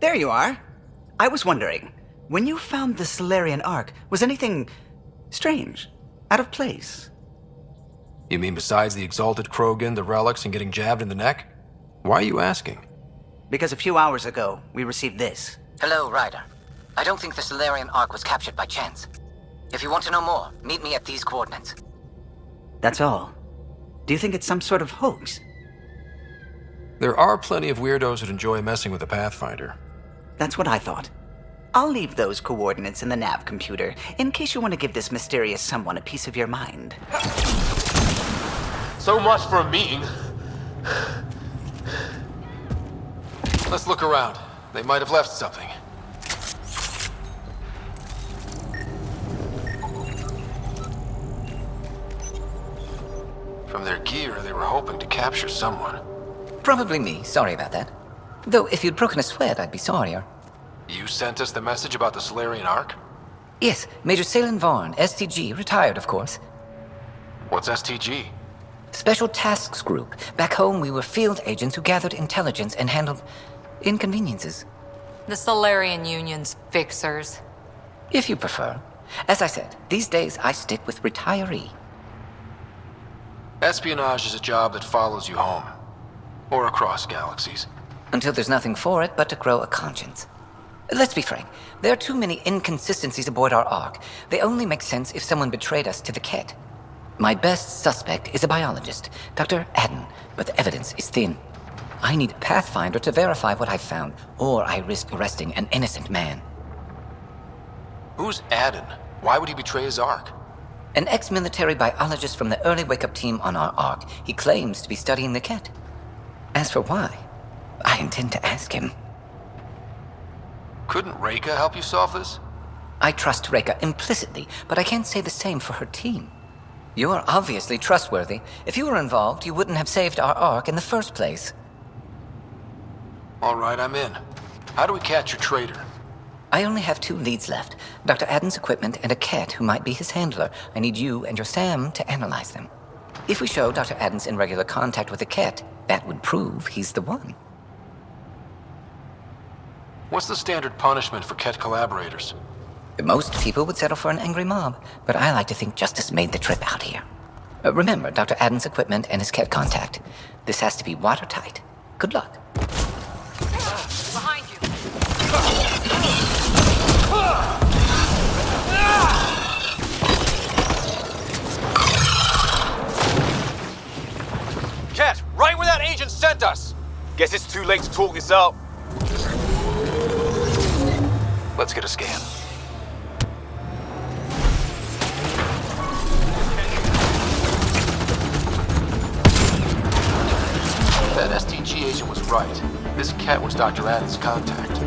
There you are. I was wondering, when you found the Salarian Ark, was anything strange? Out of place? You mean besides the Exalted Krogan, the relics, and getting jabbed in the neck? Why are you asking? Because a few hours ago, we received this. Hello, Ryder. I don't think the Salarian Ark was captured by chance. If you want to know more, meet me at these coordinates. That's all. Do you think it's some sort of hoax? There are plenty of weirdos that enjoy messing with a Pathfinder. That's what I thought. I'll leave those coordinates in the nav computer, in case you want to give this mysterious someone a piece of your mind. So much for a meeting. Let's look around. They might have left something. From their gear, they were hoping to capture someone. Probably me, sorry about that. Though if you'd broken a sweat, I'd be sorrier. You sent us the message about the Salarian Ark? Yes, Major Salin Varn, STG, retired of course. What's STG? Special Tasks Group. Back home, we were field agents who gathered intelligence and handled inconveniences. The Salarian Union's fixers. If you prefer. As I said, these days I stick with retiree. Espionage is a job that follows you home. Or across galaxies. Until there's nothing for it but to grow a conscience. Let's be frank, there are too many inconsistencies aboard our Ark. They only make sense if someone betrayed us to the Kett. My best suspect is a biologist, Dr. Adden, but the evidence is thin. I need a Pathfinder to verify what I've found, or I risk arresting an innocent man. Who's Adden? Why would he betray his Ark? An ex-military biologist from the early wake-up team on our Ark. He claims to be studying the Kett. As for why, I intend to ask him. Couldn't Reka help you solve this? I trust Reka implicitly, but I can't say the same for her team. You're obviously trustworthy. If you were involved, you wouldn't have saved our Ark in the first place. All right, I'm in. How do we catch your traitor? I only have 2 leads left. Dr. Adden's equipment and a Kett who might be his handler. I need you and your Sam to analyze them. If we show Dr. Adden's in regular contact with the Kett, that would prove he's the one. What's the standard punishment for Kett collaborators? Most people would settle for an angry mob, but I like to think justice made the trip out here. Remember Dr. Adden's equipment and his Kett contact. This has to be watertight. Good luck. Behind you. Kett, right where that agent sent us! Guess it's too late to talk this out. Let's get a scan. That STG agent was right. This Kett was Dr. Adden's contact.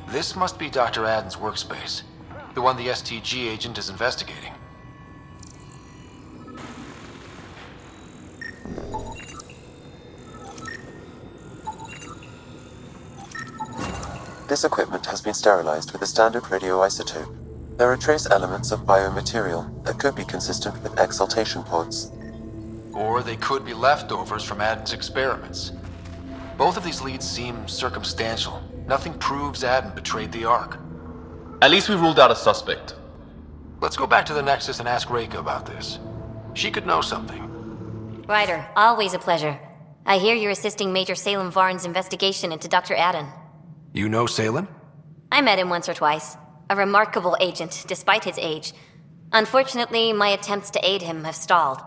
This must be Dr. Adden's workspace. The one the STG agent is investigating. This equipment has been sterilized with a standard radioisotope. There are trace elements of biomaterial that could be consistent with exaltation pods. Or they could be leftovers from Adden's experiments. Both of these leads seem circumstantial. Nothing proves Adden betrayed the Ark. At least we ruled out a suspect. Let's go back to the Nexus and ask Reka about this. She could know something. Ryder, always a pleasure. I hear you're assisting Major Salem Varn's investigation into Dr. Adden. You know Salem? I met him once or twice. A remarkable agent, despite his age. Unfortunately, my attempts to aid him have stalled.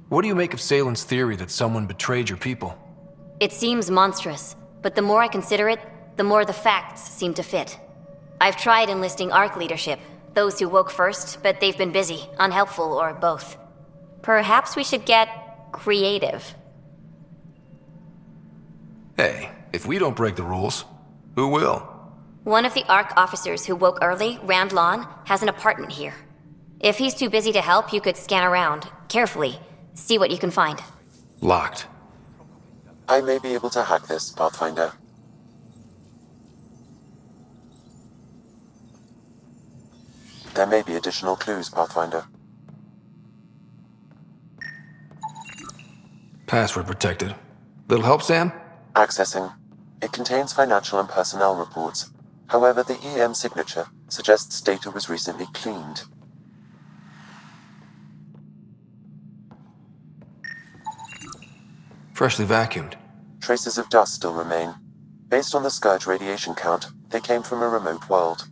What do you make of Salem's theory that someone betrayed your people? It seems monstrous, but the more I consider it, the more the facts seem to fit. I've tried enlisting Ark leadership, those who woke first, but they've been busy, unhelpful, or both. Perhaps we should get creative. Hey, if we don't break the rules, who will? One of the Ark officers who woke early, Rand Lawn, has an apartment here. If he's too busy to help, you could scan around, carefully, see what you can find. Locked. I may be able to hack this, Pathfinder. There may be additional clues, Pathfinder. Password protected. Little help, Sam? Accessing. It contains financial and personnel reports. However, the EM signature suggests data was recently cleaned. Freshly vacuumed. Traces of dust still remain. Based on the Scourge radiation count, they came from a remote world.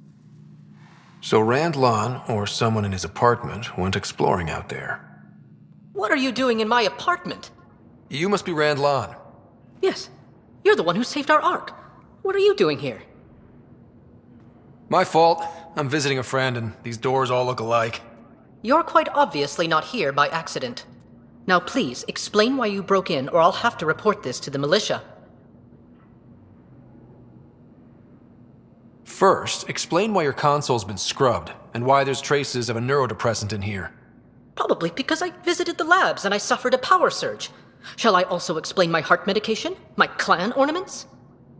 So Rand Lon, or someone in his apartment, went exploring out there. What are you doing in my apartment? You must be Rand Lon. Yes, you're the one who saved our Ark. What are you doing here? My fault. I'm visiting a friend, and these doors all look alike. You're quite obviously not here by accident. Now please, explain why you broke in, or I'll have to report this to the militia. First, explain why your console's been scrubbed, and why there's traces of a neurodepressant in here. Probably because I visited the labs and I suffered a power surge. Shall I also explain my heart medication? My clan ornaments?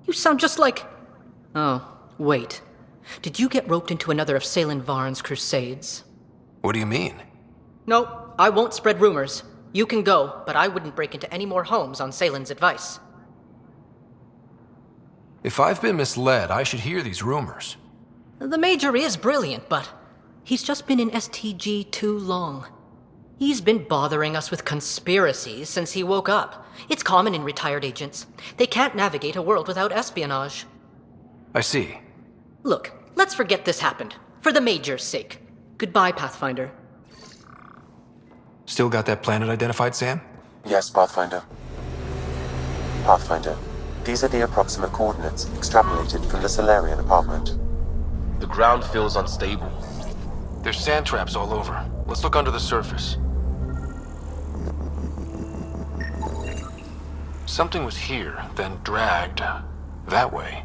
You sound just like... Oh, wait. Did you get roped into another of Salen Varn's crusades? What do you mean? No, I won't spread rumors. You can go, but I wouldn't break into any more homes on Salen's advice. If I've been misled, I should hear these rumors. The Major is brilliant, but he's just been in STG too long. He's been bothering us with conspiracies since he woke up. It's common in retired agents. They can't navigate a world without espionage. I see. Look, let's forget this happened. For the Major's sake. Goodbye, Pathfinder. Still got that planet identified, Sam? Yes, Pathfinder. Pathfinder, these are the approximate coordinates extrapolated from the Salarian apartment. The ground feels unstable. There's sand traps all over. Let's look under the surface. Something was here, then dragged that way.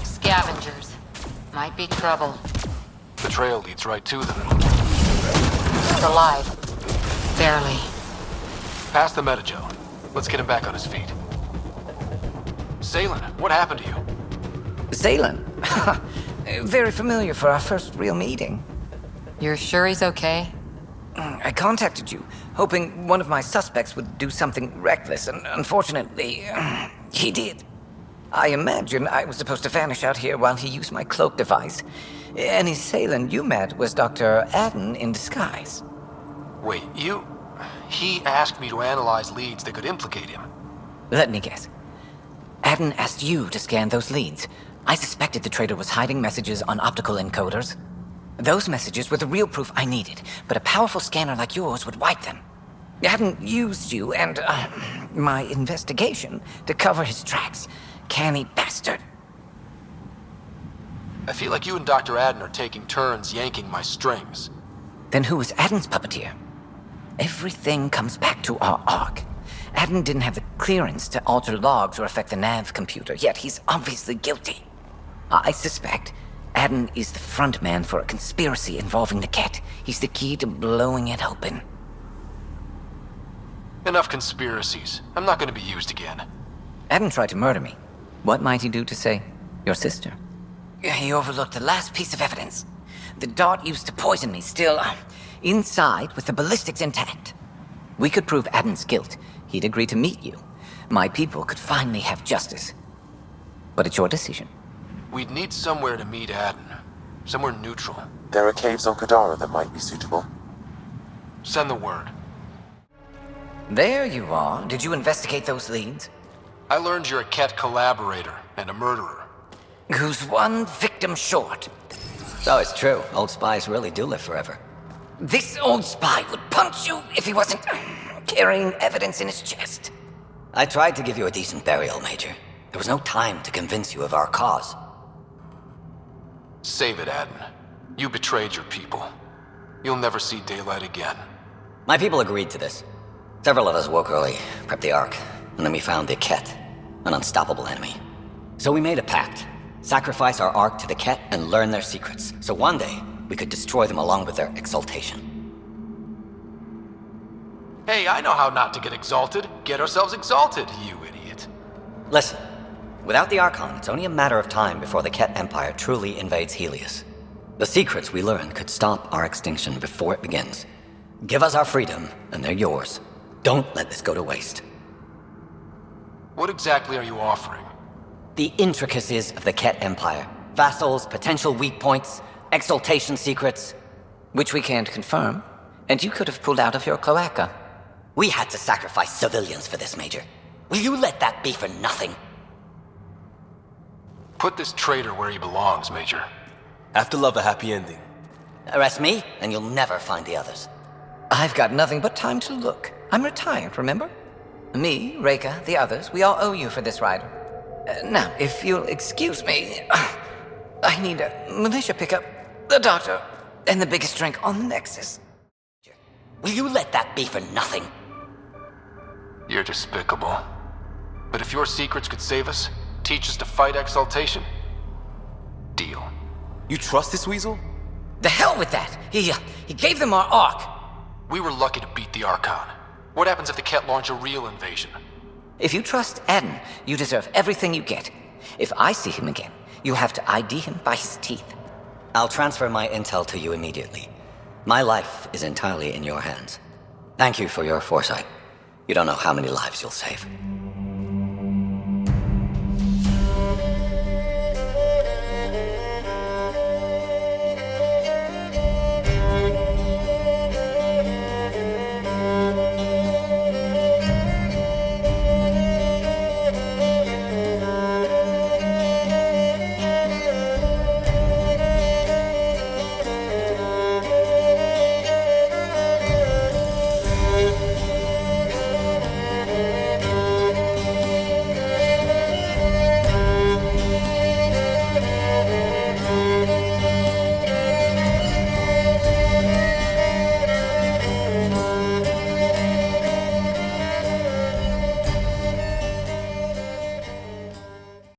Scavengers. Might be trouble. The trail leads right to them. He's alive. Barely. Pass the Metajo. Let's get him back on his feet. Salen, what happened to you? Salen? Very familiar for our first real meeting. You're sure he's okay? I contacted you, hoping one of my suspects would do something reckless, and unfortunately, he did. I imagine I was supposed to vanish out here while he used my cloak device. Any Salen you met was Dr. Adden in disguise. Wait, He asked me to analyze leads that could implicate him. Let me guess. Adden asked you to scan those leads. I suspected the traitor was hiding messages on optical encoders. Those messages were the real proof I needed, but a powerful scanner like yours would wipe them. Adden used you and my investigation to cover his tracks. Canny bastard. I feel like you and Dr. Adden are taking turns yanking my strings. Then who was Adden's puppeteer? Everything comes back to our Ark. Adden didn't have the clearance to alter logs or affect the nav computer, yet he's obviously guilty. I suspect Adden is the front man for a conspiracy involving the Kett. He's the key to blowing it open. Enough conspiracies. I'm not going to be used again. Adden tried to murder me. What might he do to, say, your sister? He overlooked the last piece of evidence. The dart used to poison me still inside with the ballistics intact. We could prove Adden's guilt. He'd agree to meet you. My people could finally have justice. But it's your decision. We'd need somewhere to meet Adden. Somewhere neutral. There are caves on Kadara that might be suitable. Send the word. There you are. Did you investigate those leads? I learned you're a Kett collaborator and a murderer. Who's one victim short? So it's true. Old spies really do live forever. This old spy would punch you if he wasn't carrying evidence in his chest. I tried to give you a decent burial, Major. There was no time to convince you of our cause. Save it, Adden. You betrayed your people. You'll never see daylight again. My people agreed to this. Several of us woke early, prepped the Ark, and then we found the Kett. an unstoppable enemy. So we made a pact. Sacrifice our Ark to the Kett and learn their secrets, so one day we could destroy them along with their exaltation. Hey, I know how not to get exalted. Get ourselves exalted, you idiot. Listen, without the Archon, it's only a matter of time before the Kett Empire truly invades Helios. The secrets we learn could stop our extinction before it begins. Give us our freedom, and they're yours. Don't let this go to waste. What exactly are you offering? The intricacies of the Kett Empire. Vassals, potential weak points, exaltation secrets. Which we can't confirm. And you could have pulled out of your cloaca. We had to sacrifice civilians for this, Major. Will you let that be for nothing? Put this traitor where he belongs, Major. Have to love a happy ending. Arrest me, and you'll never find the others. I've got nothing but time to look. I'm retired, remember? Me, Reika, the others, we all owe you for this ride. Now, if you'll excuse me, I need a militia pickup, the doctor, and the biggest drink on the Nexus. Will you let that be for nothing? You're despicable. But if your secrets could save us, teach us to fight exaltation, deal. You trust this weasel? The hell with that! He gave them our Ark! We were lucky to beat the Archon. What happens if the Kett launch a real invasion? If you trust Adden, you deserve everything you get. If I see him again, you'll have to ID him by his teeth. I'll transfer my intel to you immediately. My life is entirely in your hands. Thank you for your foresight. You don't know how many lives you'll save.